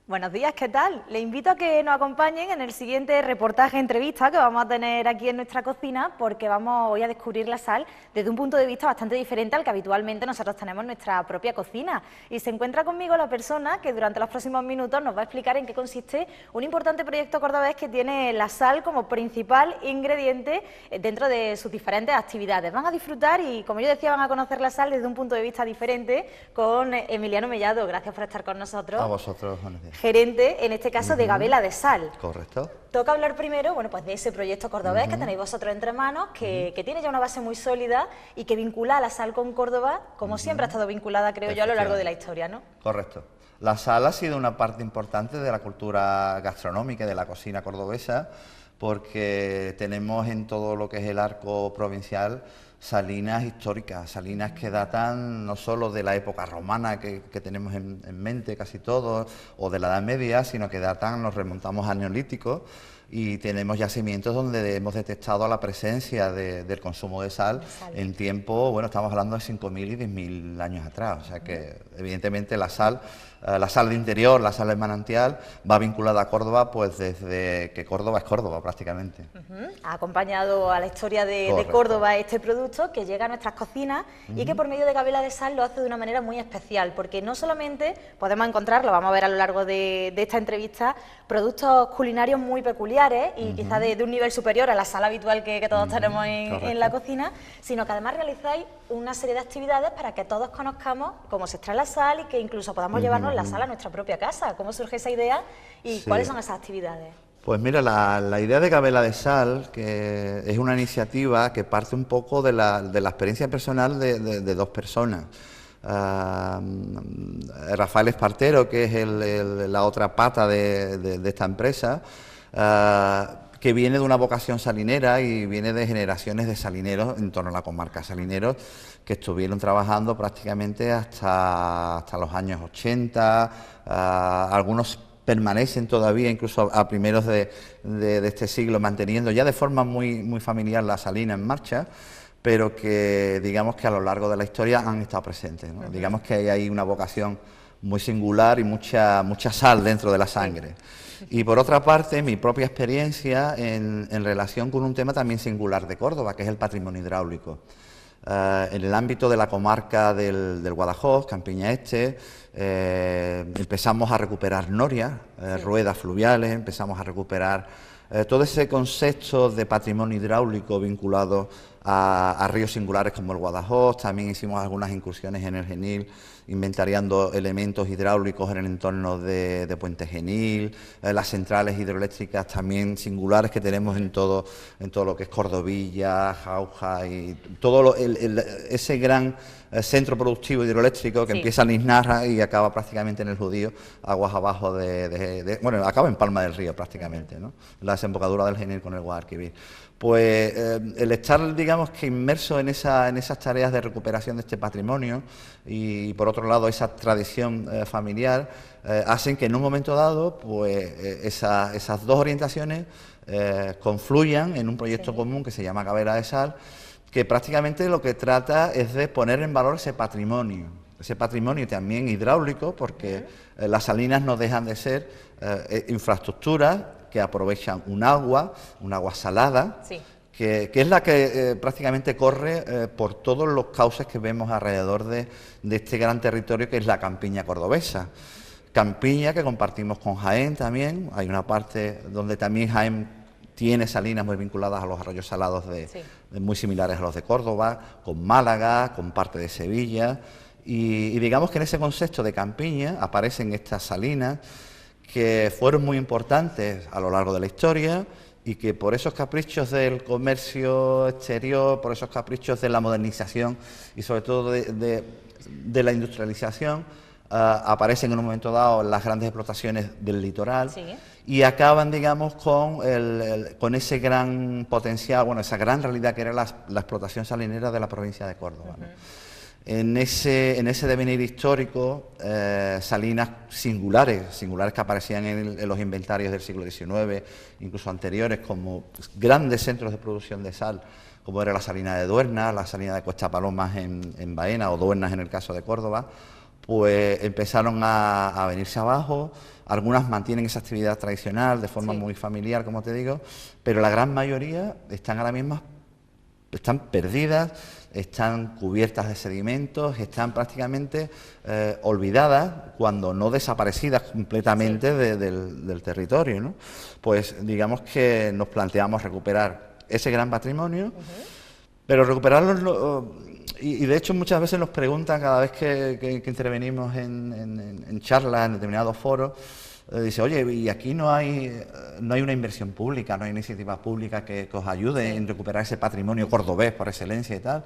Buenos días, ¿qué tal? Le invito a que nos acompañen en el siguiente reportaje-entrevista que vamos a tener aquí en nuestra cocina, porque vamos hoy a descubrir la sal desde un punto de vista bastante diferente al que habitualmente nosotros tenemos en nuestra propia cocina. Y se encuentra conmigo la persona que durante los próximos minutos nos va a explicar en qué consiste un importante proyecto cordobés que tiene la sal como principal ingrediente dentro de sus diferentes actividades. Van a disfrutar y, como yo decía, van a conocer la sal desde un punto de vista diferente con Emiliano Mellado. Gracias por estar con nosotros. A vosotros, buenos días. Gerente, en este caso, de Gabela de Sal. Correcto. Toca hablar primero, bueno, pues de ese proyecto cordobés que tenéis vosotros entre manos, que tiene ya una base muy sólida y que vincula a la sal con Córdoba, como siempre ha estado vinculada, creo yo, a lo largo de la historia, ¿no? Correcto. La sal ha sido una parte importante de la cultura gastronómica y de la cocina cordobesa, porque tenemos en todo lo que es el arco provincial salinas históricas, salinas que datan no solo de la época romana que tenemos en mente casi todos, o de la Edad Media, sino que datan, nos remontamos al Neolítico, y tenemos yacimientos donde hemos detectado la presencia del consumo de sal en tiempo, bueno, estamos hablando de 5.000 y 10.000 años atrás, o sea que evidentemente la sal de interior, la sal del manantial, va vinculada a Córdoba pues desde que Córdoba es Córdoba prácticamente. Ha acompañado a la historia de Córdoba este producto que llega a nuestras cocinas y que por medio de Gabela de Sal lo hace de una manera muy especial, porque no solamente podemos encontrar, lo vamos a ver a lo largo de esta entrevista, productos culinarios muy peculiares y quizás de un nivel superior a la sal habitual que todos tenemos en la cocina, sino que además realizáis una serie de actividades para que todos conozcamos cómo se extrae la sal y que incluso podamos llevarnos la sal a nuestra propia casa. ¿Cómo surge esa idea y cuáles son esas actividades? Pues mira, la idea de Gabela de Sal, que es una iniciativa que parte un poco de la experiencia personal de dos personas. Rafael Espartero, que es la otra pata de esta empresa, que viene de una vocación salinera y viene de generaciones de salineros en torno a la comarca, salineros que estuvieron trabajando prácticamente hasta los años 80, algunos permanecen todavía incluso a primeros de este siglo, manteniendo ya de forma muy familiar la salina en marcha, pero que digamos que a lo largo de la historia han estado presentes, ¿no? Digamos que hay ahí una vocación muy singular y mucha sal dentro de la sangre. Y por otra parte, mi propia experiencia en relación con un tema también singular de Córdoba, que es el patrimonio hidráulico. En el ámbito de la comarca del Guadajoz, Campiña Este, empezamos a recuperar norias, ruedas fluviales, empezamos a recuperar todo ese concepto de patrimonio hidráulico vinculado a ríos singulares como el Guadajoz. También hicimos algunas incursiones en el Genil, inventariando elementos hidráulicos en el entorno de Puente Genil, las centrales hidroeléctricas también singulares que tenemos en todo lo que es Cordovilla, Jauja y todo ese gran centro productivo hidroeléctrico que empieza en Iznarra y acaba prácticamente en el Judío, aguas abajo bueno, acaba en Palma del Río prácticamente, ¿no? La desembocadura del Genil con el Guadalquivir. Pues el estar, digamos, que inmerso en esas tareas de recuperación de este patrimonio y, por otro lado, esa tradición familiar, hacen que en un momento dado, pues esas dos orientaciones confluyan en un proyecto común que se llama Gabela de Sal, que prácticamente lo que trata es de poner en valor ese patrimonio también hidráulico, porque las salinas no dejan de ser infraestructuras que aprovechan un agua salada, que es la que prácticamente corre por todos los cauces que vemos alrededor de este gran territorio que es la campiña cordobesa. Campiña que compartimos con Jaén también, hay una parte donde también Jaén tiene salinas muy vinculadas a los arroyos salados muy similares a los de Córdoba, con Málaga, con parte de Sevilla, y digamos que en ese concepto de campiña aparecen estas salinas que fueron muy importantes a lo largo de la historia y que por esos caprichos del comercio exterior, por esos caprichos de la modernización y sobre todo de la industrialización, aparecen en un momento dado las grandes explotaciones del litoral y acaban, digamos, con ese gran potencial, bueno, esa gran realidad que era la explotación salinera de la provincia de Córdoba, ¿no? En ese devenir histórico, salinas singulares que aparecían en los inventarios del siglo XIX, incluso anteriores, como grandes centros de producción de sal, como era la salina de Duerna, la salina de Cuesta Palomas en Baena, o Duernas en el caso de Córdoba, pues empezaron a venirse abajo. Algunas mantienen esa actividad tradicional de forma muy familiar, como te digo, pero la gran mayoría están ahora mismo, están perdidas, están cubiertas de sedimentos, están prácticamente olvidadas, cuando no desaparecidas completamente del territorio, ¿no? Pues digamos que nos planteamos recuperar ese gran patrimonio, pero recuperarlo, y de hecho muchas veces nos preguntan cada vez que intervenimos en charlas, en determinados foros, dice, oye, y aquí no hay una inversión pública, no hay iniciativa pública que os ayude en recuperar ese patrimonio cordobés por excelencia y tal.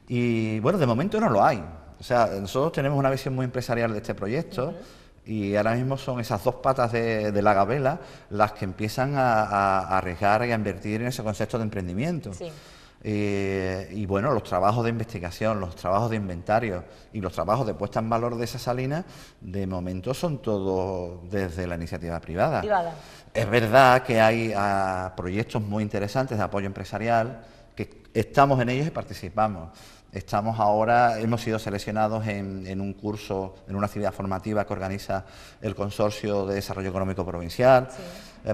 Y bueno, de momento no lo hay. O sea, nosotros tenemos una visión muy empresarial de este proyecto y ahora mismo son esas dos patas de la gabela las que empiezan a arriesgar y a invertir en ese concepto de emprendimiento. Sí. Y bueno, los trabajos de investigación, los trabajos de inventario y los trabajos de puesta en valor de esa salina, de momento son todos desde la iniciativa privada. Es verdad que hay proyectos muy interesantes de apoyo empresarial, que estamos en ellos y participamos. Estamos ahora, hemos sido seleccionados en un curso, en una actividad formativa que organiza el Consorcio de Desarrollo Económico Provincial,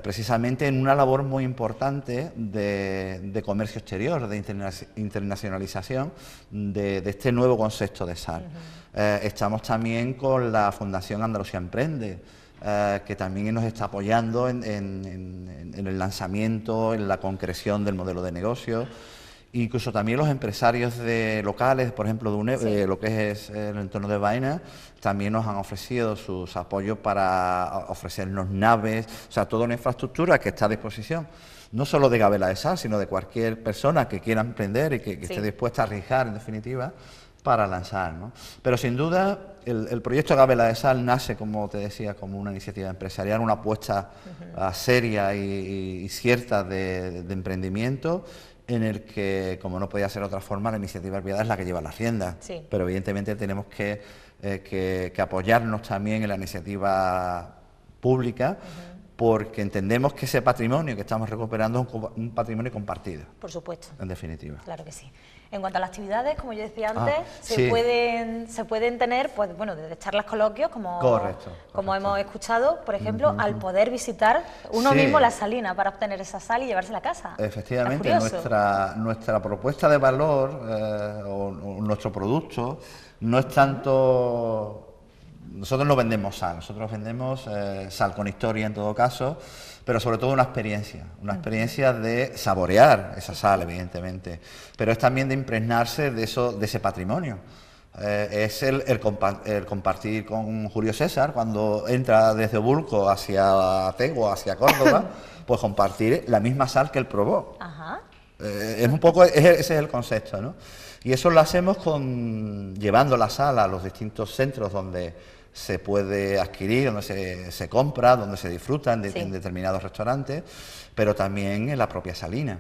precisamente en una labor muy importante de comercio exterior, de internacionalización de este nuevo concepto de sal. Estamos también con la Fundación Andalucía Emprende, que también nos está apoyando en el lanzamiento, en la concreción del modelo de negocio. Incluso también los empresarios locales, por ejemplo, de lo que es el entorno de Baena, también nos han ofrecido sus apoyos para ofrecernos naves, o sea, toda una infraestructura que está a disposición, no solo de Gabela de Sal, sino de cualquier persona que quiera emprender y que esté dispuesta a arriesgar, en definitiva, para lanzar, ¿no? Pero sin duda, el proyecto Gabela de Sal nace, como te decía, como una iniciativa empresarial, una apuesta seria y cierta de emprendimiento, en el que, como no podía ser de otra forma, la iniciativa privada es la que lleva la rienda. Pero evidentemente tenemos que apoyarnos también en la iniciativa pública, porque entendemos que ese patrimonio que estamos recuperando es un patrimonio compartido. Por supuesto. En definitiva. Claro que sí. En cuanto a las actividades, como yo decía antes, se pueden tener, pues bueno, desde charlas, coloquios, como hemos escuchado, por ejemplo, al poder visitar uno mismo la salina para obtener esa sal y llevársela a casa. Efectivamente, nuestra propuesta de valor o nuestro producto no es tanto... Nosotros no vendemos sal, nosotros vendemos sal con historia en todo caso, pero sobre todo una experiencia de saborear esa sal, evidentemente, pero es también de impregnarse de ese patrimonio. Es el compartir con Julio César, cuando entra desde Obulco hacia Tegua, hacia Córdoba, pues compartir la misma sal que él probó. Es un poco, ese es el concepto, ¿no? Y eso lo hacemos llevando la sal a los distintos centros donde se puede adquirir, donde se compra, donde se disfruta en determinados restaurantes, pero también en la propia salina.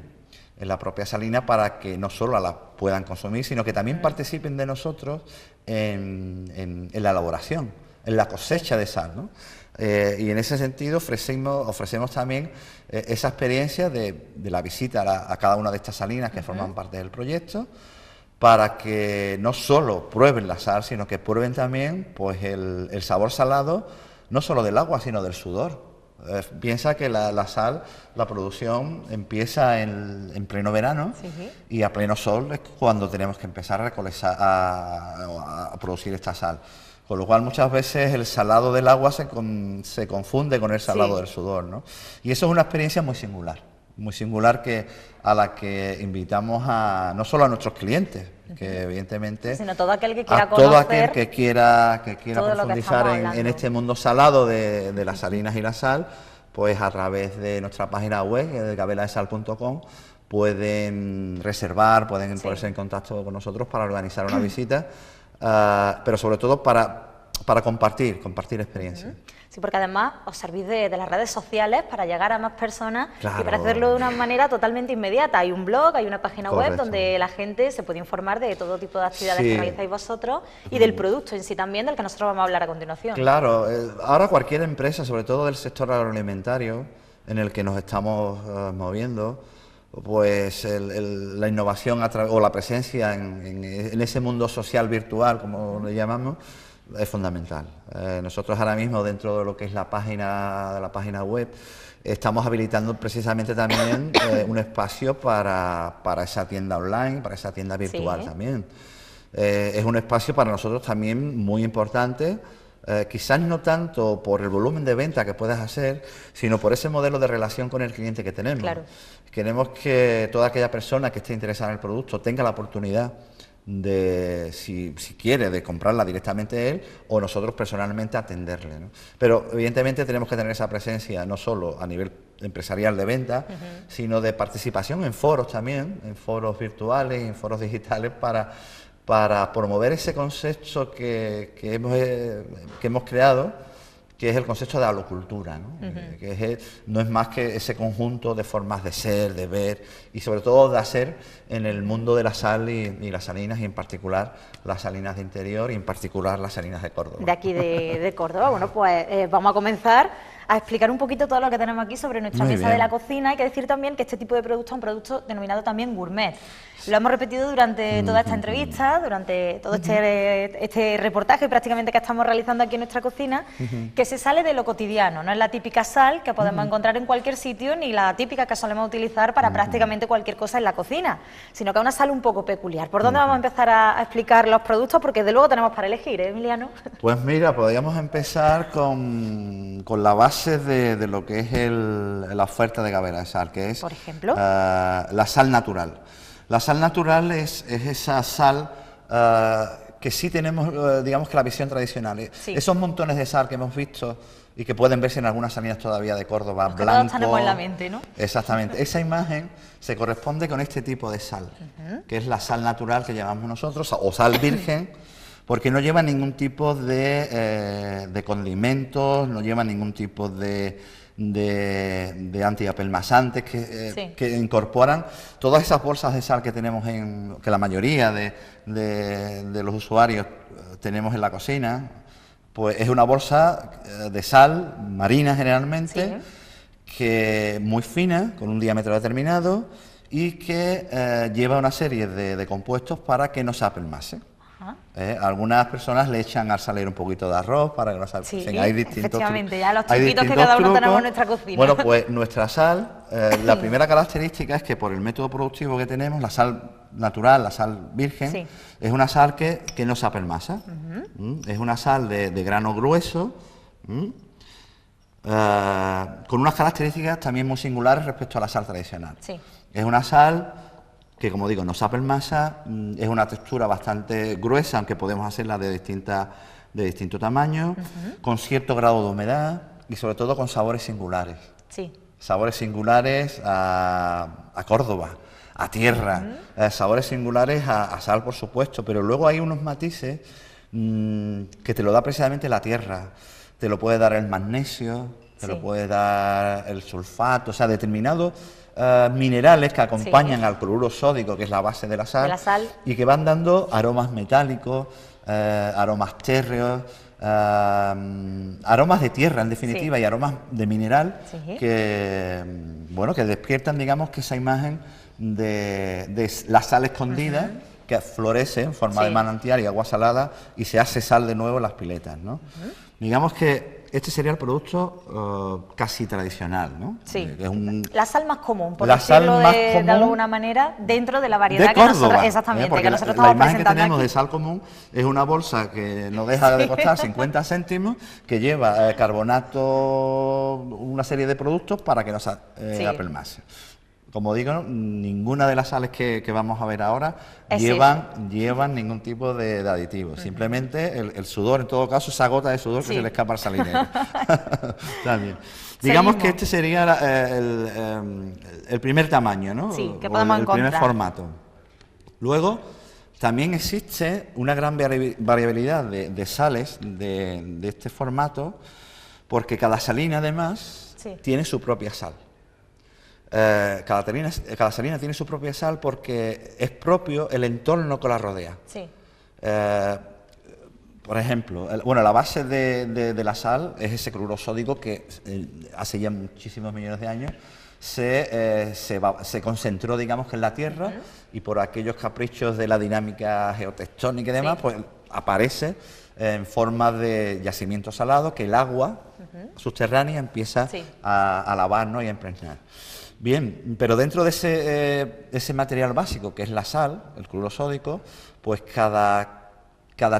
En la propia salina, para que no solo la puedan consumir, sino que también participen de nosotros en la elaboración, en la cosecha de sal, ¿no? Y en ese sentido ofrecemos también esa experiencia de la visita a cada una de estas salinas que forman parte del proyecto, para que no solo prueben la sal, sino que prueben también pues el sabor salado, no solo del agua, sino del sudor. Piensa que la sal, la producción empieza en pleno verano y a pleno sol es cuando tenemos que empezar a producir esta sal. Con lo cual muchas veces el salado del agua se confunde con el salado del sudor, ¿no? Y eso es una experiencia muy singular a la que invitamos no solo a nuestros clientes, que evidentemente, sino todo aquel que quiera todo aquel que quiera profundizar en este mundo salado de las salinas y la sal, pues a través de nuestra página web, de gabeladesal.com, pueden reservar, pueden ponerse en contacto con nosotros para organizar una visita, pero sobre todo para compartir experiencias. Sí, porque además os servís de las redes sociales para llegar a más personas y para hacerlo de una manera totalmente inmediata. Hay un blog, hay una página web donde la gente se puede informar de todo tipo de actividades que realizáis vosotros y del producto en sí también, del que nosotros vamos a hablar a continuación. Claro, ahora cualquier empresa, sobre todo del sector agroalimentario, en el que nos estamos moviendo, pues la innovación o la presencia en ese mundo social virtual, como le llamamos, es fundamental. Nosotros ahora mismo, dentro de lo que es la página web, estamos habilitando precisamente también un espacio para esa tienda online, para esa tienda virtual también. Es un espacio para nosotros también muy importante, quizás no tanto por el volumen de venta que puedas hacer, sino por ese modelo de relación con el cliente que tenemos. Claro. Queremos que toda aquella persona que esté interesada en el producto tenga la oportunidad de, si quiere, de comprarla directamente él o nosotros personalmente atenderle, ¿no? Pero evidentemente tenemos que tener esa presencia no solo a nivel empresarial de venta, sino de participación en foros también, en foros virtuales y en foros digitales para promover ese concepto que hemos creado, que es el concepto de alocultura, ¿no? No es más que ese conjunto de formas de ser, de ver y sobre todo de hacer en el mundo de la sal y las salinas, y en particular las salinas de interior y en particular las salinas de Córdoba. De aquí de Córdoba. Bueno, pues vamos a comenzar a explicar un poquito todo lo que tenemos aquí sobre nuestra mesa de la cocina. Hay que decir también que este tipo de producto es un producto denominado también gourmet. Lo hemos repetido durante toda esta entrevista, durante todo este reportaje prácticamente que estamos realizando aquí en nuestra cocina, que se sale de lo cotidiano. No es la típica sal que podemos encontrar en cualquier sitio, ni la típica que solemos utilizar para prácticamente cualquier cosa en la cocina, sino que es una sal un poco peculiar. ¿Por dónde vamos a empezar a explicar los productos? Porque de luego tenemos para elegir, ¿eh, Emiliano? Pues mira, podríamos empezar con la base de lo que es la oferta de Gavera de Sal, que es, por ejemplo, la sal natural. La sal natural es esa sal que sí tenemos, digamos que la visión tradicional. Esos montones de sal que hemos visto y que pueden verse en algunas salinas todavía de Córdoba, los blanco. Todos tenemos en la mente, ¿no? Exactamente. Esa imagen se corresponde con este tipo de sal, que es la sal natural que llamamos nosotros, o sal virgen, porque no lleva ningún tipo de condimentos, no lleva ningún tipo de antiapelmasantes que incorporan todas esas bolsas de sal que tenemos que la mayoría de los usuarios tenemos en la cocina. Pues es una bolsa de sal marina generalmente, que muy fina, con un diámetro determinado y que lleva una serie de compuestos para que no se apelmase. Algunas personas le echan al saler un poquito de arroz para que no se apelmase. Hay distintos efectivamente, ya los truquitos que cada uno tenemos en nuestra cocina. Bueno, pues nuestra sal, la primera característica es que por el método productivo que tenemos, la sal natural, la sal virgen, es una sal que no se apelmasa. Es una sal de grano grueso, con unas características también muy singulares respecto a la sal tradicional. Es una sal que, como digo, no se apelmasa, es una textura bastante gruesa, aunque podemos hacerla de distinto tamaño, con cierto grado de humedad y sobre todo con sabores singulares. Sabores singulares a Córdoba, a tierra, sabores singulares a sal, por supuesto, pero luego hay unos matices que te lo da precisamente la tierra. Te lo puede dar el magnesio, te lo puede dar el sulfato, o sea, determinados minerales que acompañan al cloruro sódico, que es la base de la sal, y que van dando aromas metálicos, aromas térreos, aromas de tierra, en definitiva, y aromas de mineral que, bueno, que despiertan, digamos, que esa imagen de la sal escondida, que florece en forma de manantial y agua salada y se hace sal de nuevo en las piletas, ¿no? Digamos que este sería el producto casi tradicional, ¿no? La sal más común, por decirlo de alguna manera, dentro de la variedad de Córdoba, que nosotros, exactamente, que nosotros la estamos imagen que presentando tenemos aquí. de sal común es una bolsa que no deja de costar 50 céntimos, que lleva carbonato, una serie de productos para que no se apelmase. Como digo, ninguna de las sales que vamos a ver ahora llevan ningún tipo de aditivos. Simplemente el sudor, en todo caso, esa gota de sudor que se le escapa al salinero. También. Digamos que este sería el primer tamaño, ¿no? Que podemos encontrar. El primer formato. Luego, también existe una gran variabilidad de sales de este formato, porque cada salina, además, tiene su propia sal. Cada salina tiene su propia sal porque es propio el entorno que la rodea. Por ejemplo, la base de la sal es ese cloruro sódico que hace ya muchísimos millones de años se concentró, digamos, que en la Tierra, y por aquellos caprichos de la dinámica geotectónica y demás, pues aparece en forma de yacimiento salado que el agua subterránea empieza a lavar, ¿no?, y a impregnar. Bien, pero dentro de ese material básico que es la sal, el cloruro sódico, pues cada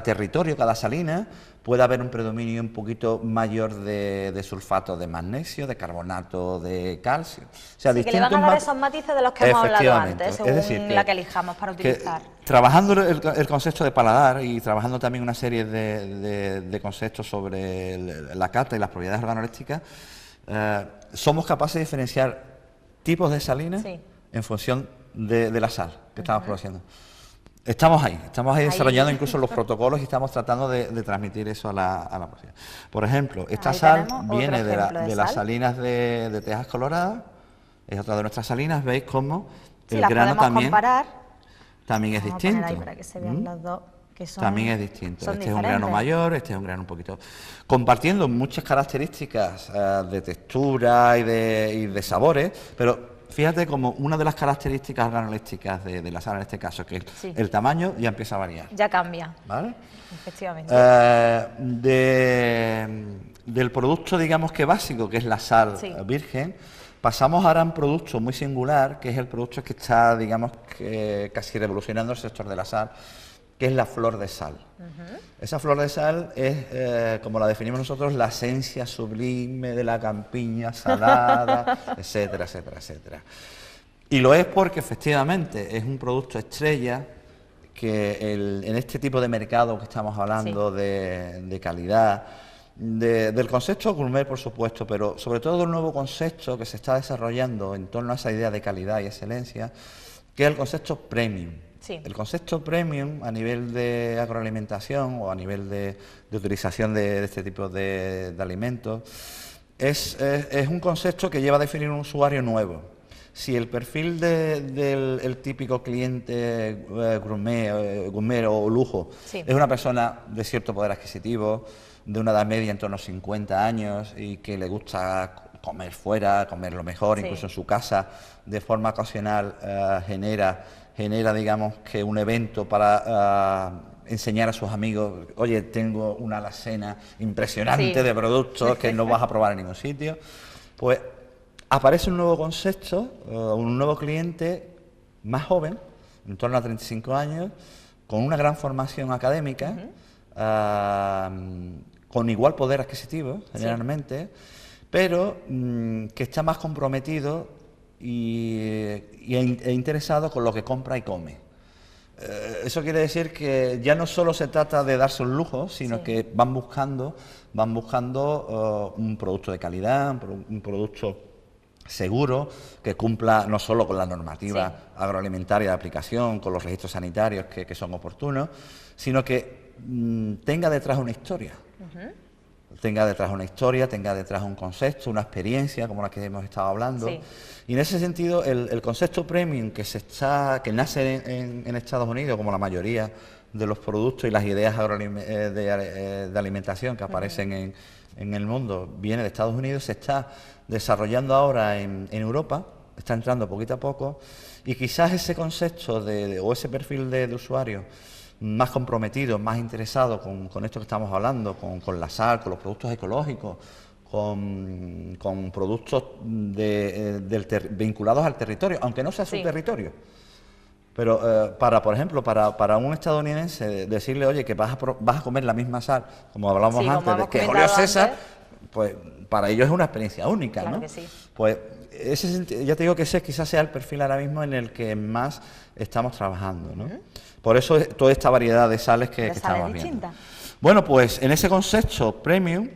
territorio, cada salina, puede haber un predominio un poquito mayor de sulfato de magnesio, de carbonato de calcio. O sea, sí, que le van a dar esos matices de los que hemos hablado antes, según es decir, la que elijamos para utilizar. Trabajando el concepto de paladar y trabajando también una serie de conceptos sobre la cata y las propiedades organolépticas, somos capaces de diferenciar tipos de salinas en función de la sal que estamos produciendo. Estamos ahí desarrollando incluso los protocolos y estamos tratando de transmitir eso a la población. Por ejemplo, esta sal viene de las salinas de Tejas Coloradas, es otra de nuestras salinas. Veis cómo el grano también es distinto. Ahí para que se vean las dos, que son, también es distinto. Este es un grano diferentes. mayor, este es un grano un poquito... Compartiendo muchas características de textura y de sabores, pero... Fíjate como una de las características organolépticas de la sal en este caso, que el tamaño ya empieza a variar. Ya cambia. ¿Vale? Efectivamente. Del producto, digamos que básico, que es la sal virgen, pasamos ahora a un producto muy singular, que es el producto que está, digamos, que casi revolucionando el sector de la sal, que es la flor de sal. Esa flor de sal es, como la definimos nosotros, la esencia sublime de la campiña salada, etcétera, etcétera, etcétera. Y lo es porque efectivamente es un producto estrella que en este tipo de mercado que estamos hablando de calidad, del concepto gourmet, por supuesto, pero sobre todo del nuevo concepto que se está desarrollando en torno a esa idea de calidad y excelencia, que es el concepto premium. El concepto premium a nivel de agroalimentación o a nivel de utilización de este tipo de alimentos es un concepto que lleva a definir un usuario nuevo. Si el perfil del típico cliente gourmet o lujo es una persona de cierto poder adquisitivo, de una edad media en torno a 50 años y que le gusta comer fuera, comer lo mejor, incluso en su casa, de forma ocasional genera, digamos, que un evento para enseñar a sus amigos, oye, tengo una alacena impresionante de productos que no vas a probar en ningún sitio, pues aparece un nuevo concepto, un nuevo cliente más joven, en torno a 35 años, con una gran formación académica, con igual poder adquisitivo, generalmente, pero que está más comprometido e interesado con lo que compra y come. Eso quiere decir que ya no solo se trata de darse un lujo, sino que van buscando un producto de calidad, un producto seguro, que cumpla no solo con la normativa agroalimentaria de aplicación, con los registros sanitarios que son oportunos, sino que tenga detrás una historia. Tenga detrás una historia, tenga detrás un concepto, una experiencia, como la que hemos estado hablando. Y en ese sentido, el concepto premium que nace en Estados Unidos, como la mayoría de los productos y las ideas de alimentación que aparecen en el mundo, viene de Estados Unidos, se está desarrollando ahora en Europa, está entrando poquito a poco, y quizás ese concepto o ese perfil de usuario más comprometido, más interesado con esto que estamos hablando, con la sal, con los productos ecológicos, con productos vinculados al territorio, aunque no sea su territorio. Pero por ejemplo, para un estadounidense decirle, oye, que vas a comer la misma sal, como hablamos antes, de que Julio César, pues para ellos es una experiencia única, claro, ¿no? Que sí. Pues ya te digo que ese quizás sea el perfil ahora mismo en el que más estamos trabajando, ¿no? Por eso toda esta variedad de sales que estamos viendo. Bueno, pues en ese concepto premium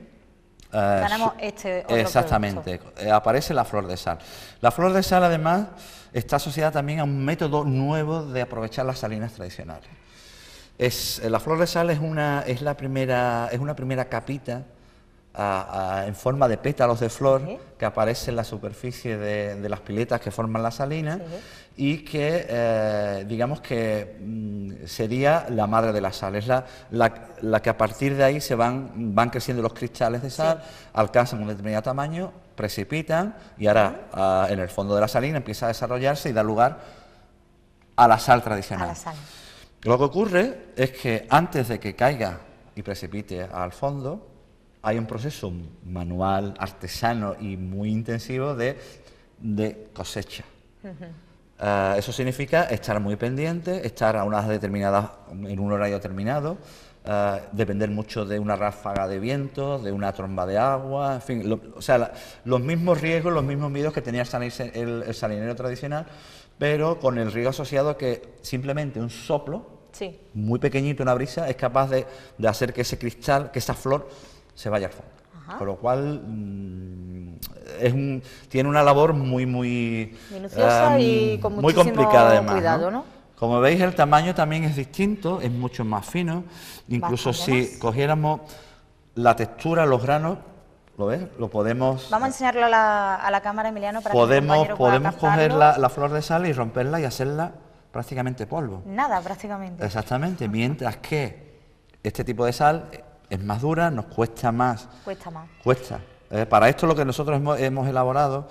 tenemos otro exactamente, aparece la flor de sal. La flor de sal, además, está asociada también a un método nuevo de aprovechar las salinas tradicionales. La flor de sal es una primera capita en forma de pétalos de flor que aparece en la superficie de las piletas que forman la salina y que digamos que sería la madre de la sal, es la que a partir de ahí van creciendo los cristales de sal, alcanzan un determinado tamaño, precipitan y ahora en el fondo de la salina empieza a desarrollarse y da lugar a la sal tradicional. Lo que ocurre es que antes de que caiga y precipite al fondo, hay un proceso manual, artesano y muy intensivo de cosecha. Eso significa estar muy pendiente, estar a unas determinadas, en un horario determinado, depender mucho de una ráfaga de viento, de una tromba de agua, en fin, los mismos riesgos, los mismos miedos que tenía el salinero tradicional, pero con el riesgo asociado que simplemente un soplo muy pequeñito, una brisa, es capaz de hacer que ese cristal, que esa flor, se vaya al fondo. Con lo cual tiene una labor muy minuciosa y con muy muchísimo complicada además, cuidado, ¿no? Como veis, el tamaño también es distinto, es mucho más fino. Incluso si cogiéramos la textura, los granos, ¿lo ves? Lo podemos... Vamos a enseñarlo a la cámara, Emiliano, para podemos que podemos coger la flor de sal y romperla y hacerla prácticamente polvo. Nada, prácticamente. Exactamente, mientras que este tipo de sal es más dura, nos cuesta más. Cuesta más. Cuesta. Para esto lo que nosotros hemos elaborado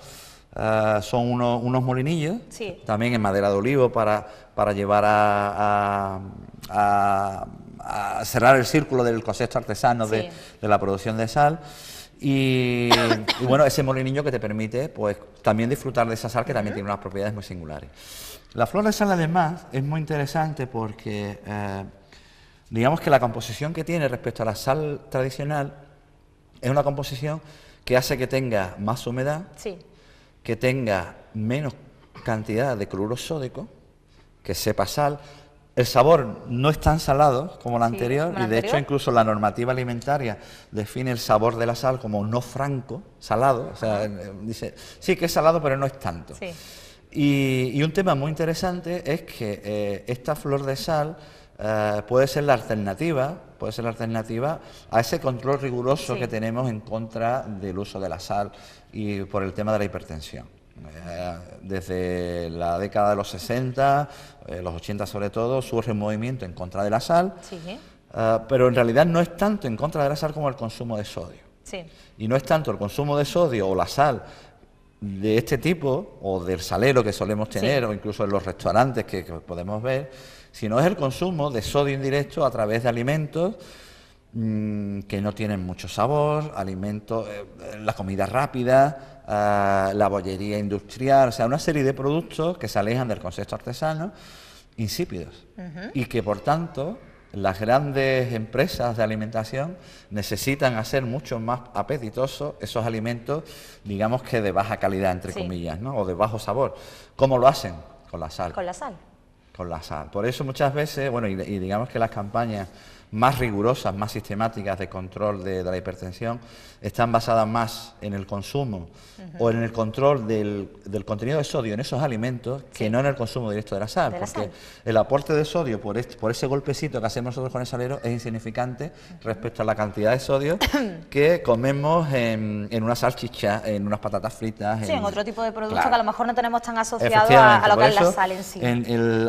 son unos molinillos, también en madera de olivo, para llevar a cerrar el círculo del cosecho artesano de la producción de sal. Y bueno, ese molinillo que te permite pues también disfrutar de esa sal, que también tiene unas propiedades muy singulares. La flor de sal, además, es muy interesante porque digamos que la composición que tiene respecto a la sal tradicional es una composición que hace que tenga más humedad, que tenga menos cantidad de cloruro sódico, que sepa sal. El sabor no es tan salado como la anterior, y de hecho incluso la normativa alimentaria define el sabor de la sal como no franco, salado, o sea, dice, sí que es salado pero no es tanto. Y un tema muy interesante es que esta flor de sal puede ser la alternativa a ese control riguroso que tenemos en contra del uso de la sal y por el tema de la hipertensión. Desde la década de los 60, los 80 sobre todo, surge un movimiento en contra de la sal, pero en realidad no es tanto en contra de la sal como el consumo de sodio. Y no es tanto el consumo de sodio o la sal de este tipo, o del salero que solemos tener, o incluso en los restaurantes que podemos ver, sino es el consumo de sodio indirecto a través de alimentos que no tienen mucho sabor, alimentos, la comida rápida, la bollería industrial, o sea, una serie de productos que se alejan del concepto artesano, insípidos, y que por tanto las grandes empresas de alimentación necesitan hacer mucho más apetitosos esos alimentos, digamos que de baja calidad, entre comillas, ¿no? O de bajo sabor. ¿Cómo lo hacen? Con la sal. Con la sal. Con la sal. Por eso muchas veces, bueno, y digamos que las campañas más rigurosas, más sistemáticas de control de la hipertensión están basadas más en el consumo o en el control del contenido de sodio en esos alimentos que no en el consumo directo de la sal, porque el aporte de sodio por ese golpecito que hacemos nosotros con el salero es insignificante respecto a la cantidad de sodio que comemos en una salchicha, en unas patatas fritas. En otro tipo de productos que a lo mejor no tenemos tan asociado a lo que es la sal en sí.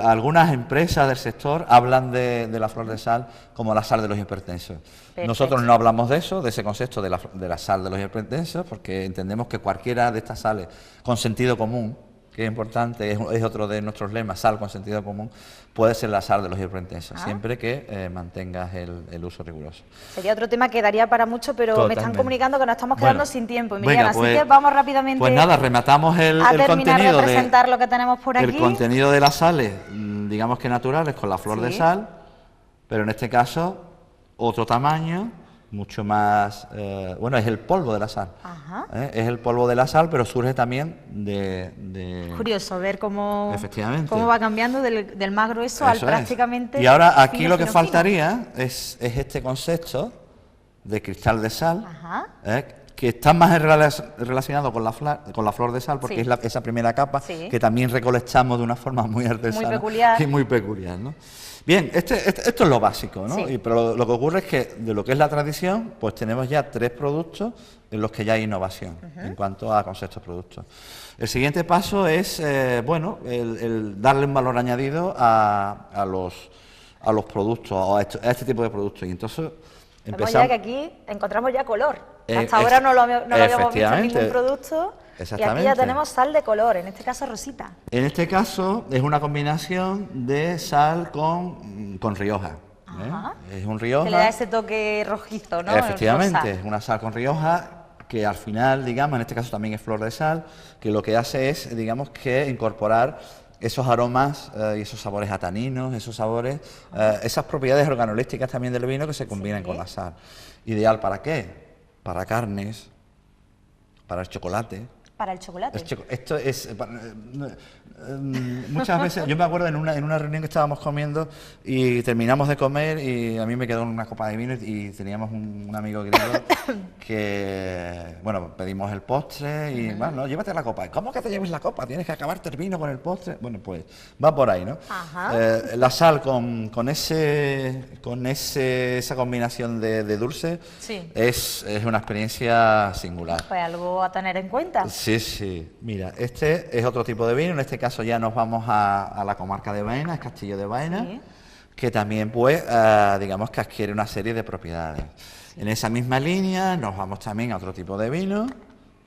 Algunas empresas del sector hablan de la flor de sal como la sal de los hipertensos. Nosotros no hablamos de eso, de ese concepto de la sal de los hipertensos, porque entendemos que cualquiera de estas sales con sentido común, que es importante, es otro de nuestros lemas, sal con sentido común, puede ser la sal de los hipertensos, siempre que mantengas el uso riguroso. Sería otro tema que daría para mucho, pero me están comunicando que nos estamos quedando sin tiempo, Emiliano, así que vamos rápidamente. Pues nada, rematamos el contenido de presentar lo que tenemos por aquí. El contenido de las sales, digamos que naturales, con la flor de sal, pero en este caso otro tamaño, mucho más, bueno, es el polvo de la sal. Es el polvo de la sal, pero surge también de... Curioso ver cómo va cambiando del más grueso al prácticamente... Y ahora aquí lo que faltaría es este concepto de cristal de sal, que está más relacionado con la flor de sal, porque es esa primera capa que también recolectamos de una forma muy artesana y muy peculiar, ¿no? Bien, esto es lo básico, ¿no? Pero lo que ocurre es que de lo que es la tradición, pues tenemos ya 3 productos en los que ya hay innovación en cuanto a conceptos productos. El siguiente paso es, bueno, el darle un valor añadido a los productos, o a este tipo de productos. Y entonces empezamos. Ya que aquí encontramos ya color. Hasta ahora no lo habíamos visto en ningún producto. Y aquí Exactamente. ya tenemos sal de color, en este caso rosita. En este caso es una combinación de sal con Rioja. Ajá. Es un Rioja. Que le da ese toque rojizo, ¿no? Efectivamente, Rosa. es una sal con Rioja que al final, digamos, en este caso también es flor de sal, que lo que hace es, digamos, que incorporar esos aromas y esos sabores a taninos, esos sabores, esas propiedades organolépticas también del vino que se combinan con la sal. ¿Ideal para qué? Para carnes, para el chocolate. Para el chocolate. Esto es... muchas veces, yo me acuerdo en una reunión que estábamos comiendo y terminamos de comer y a mí me quedó una copa de vino y teníamos un amigo griego que, bueno, pedimos el postre y, bueno, llévate la copa. ¿Cómo que te lleves la copa? Tienes que acabarte el vino con el postre. Bueno, pues va por ahí, ¿no? Ajá. La sal con esa combinación de dulce Sí. es una experiencia singular. Pues algo a tener en cuenta. Sí, sí. Mira, este es otro tipo de vino. En este caso ya nos vamos a la comarca de Baena, es Castillo de Baena, Sí. que también, pues, digamos que adquiere una serie de propiedades. En esa misma línea nos vamos también a otro tipo de vino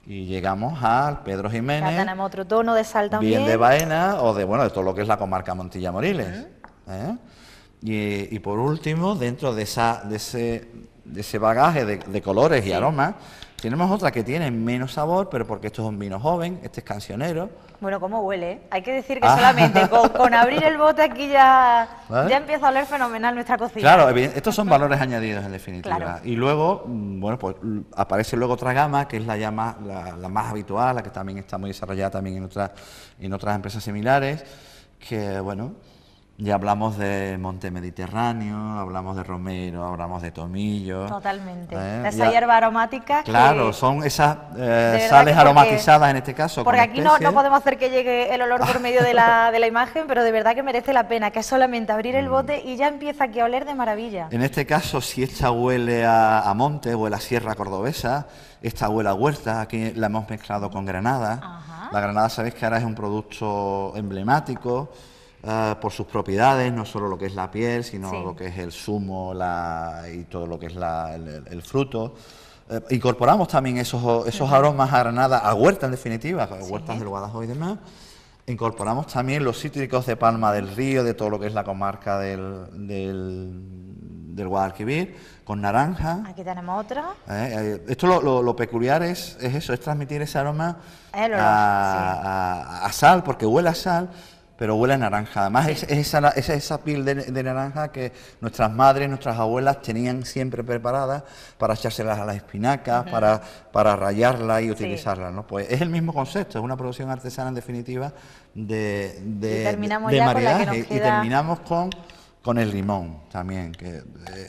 y llegamos al Pedro Ya Jiménez, tenemos otro tono de sal también. bien de Baena o de, bueno, de todo lo que es la comarca Montilla-Moriles. Y por último, dentro de ese bagaje de colores y aromas, tenemos otra que tiene menos sabor, pero porque esto es un vino joven, este es cancionero. Bueno, ¿cómo huele? Hay que decir que solamente con abrir el bote aquí ya empieza a oler fenomenal nuestra cocina. Claro, estos son valores añadidos en definitiva. Claro. Y luego, bueno, pues aparece luego otra gama, que es la más habitual, la que también está muy desarrollada también en otras empresas similares, que, bueno, ya hablamos de Monte Mediterráneo, hablamos de Romero, hablamos de Tomillo. Totalmente. ¿Eh? De esa hierba aromática. Claro, que, son esas verdad sales que aromatizadas en este caso. Porque con aquí no especies. podemos hacer que llegue el olor por medio de la imagen, pero de verdad que merece la pena, que es solamente abrir el bote y ya empieza aquí a oler de maravilla. En este caso, si esta huele a monte, huele a sierra cordobesa, esta huele a huerta, aquí la hemos mezclado con granada. Ajá. La granada, sabéis que ahora es un producto emblemático por sus propiedades, no solo lo que es la piel, sino Sí. lo que es el zumo y todo lo que es el fruto. Incorporamos también esos aromas a granada, a huerta en definitiva, a huertas del Guadajo y demás. Incorporamos también los cítricos de Palma del Río, de todo lo que es la comarca del Guadalquivir, con naranja. Aquí tenemos otra. Esto lo peculiar es eso, es transmitir ese aroma El olor, a sal, porque huele a sal, pero huele a naranja. Además, es esa piel de naranja que nuestras madres, nuestras abuelas tenían siempre preparadas para echárselas a las espinacas, para rallarla y utilizarla, ¿no? Pues es el mismo concepto, es una producción artesana en definitiva de terminamos de ya con la que maridaje. nos Y queda. terminamos con el limón también, que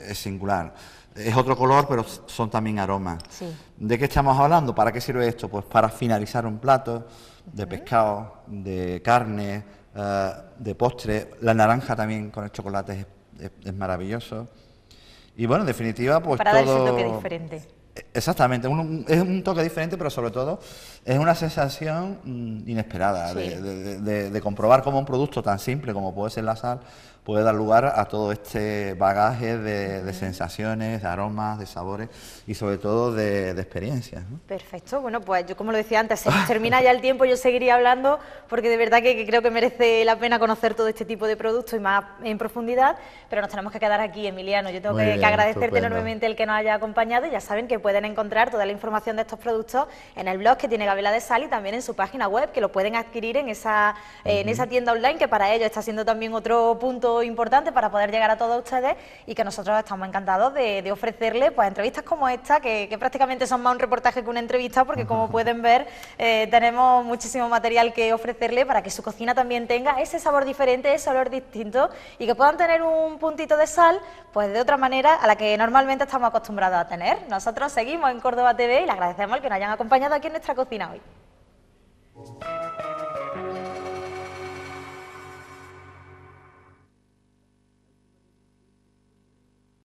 es singular. Es otro color, pero son también aromas. Sí. ¿De qué estamos hablando? ¿Para qué sirve esto? Pues para finalizar un plato de pescado, de carne, de postre. La naranja también con el chocolate es maravilloso. Y bueno, en definitiva, pues Para todo... dar ese toque diferente. Exactamente, es un toque diferente, pero sobre todo es una sensación inesperada Sí. de comprobar cómo un producto tan simple como puede ser la sal puede dar lugar a todo este bagaje de sensaciones, de aromas, de sabores y sobre todo de experiencias, ¿no? Perfecto, bueno, pues yo como lo decía antes, se nos termina ya el tiempo, yo seguiría hablando porque de verdad que creo que merece la pena conocer todo este tipo de productos y más en profundidad, pero nos tenemos que quedar aquí, Emiliano. Yo tengo Muy que bien, agradecerte estupendo. enormemente el que nos haya acompañado y ya saben que pueden encontrar toda la información de estos productos en el blog que tiene Gabela de Sal y también en su página web, que lo pueden adquirir en esa tienda online, que para ellos está siendo también otro punto importante para poder llegar a todos ustedes y que nosotros estamos encantados de ofrecerles pues entrevistas como esta, que prácticamente son más un reportaje que una entrevista, porque como pueden ver tenemos muchísimo material que ofrecerle para que su cocina también tenga ese sabor diferente, ese olor distinto y que puedan tener un puntito de sal pues de otra manera a la que normalmente estamos acostumbrados a tener. Nosotros seguimos en Córdoba TV y le agradecemos el que nos hayan acompañado aquí en nuestra cocina hoy.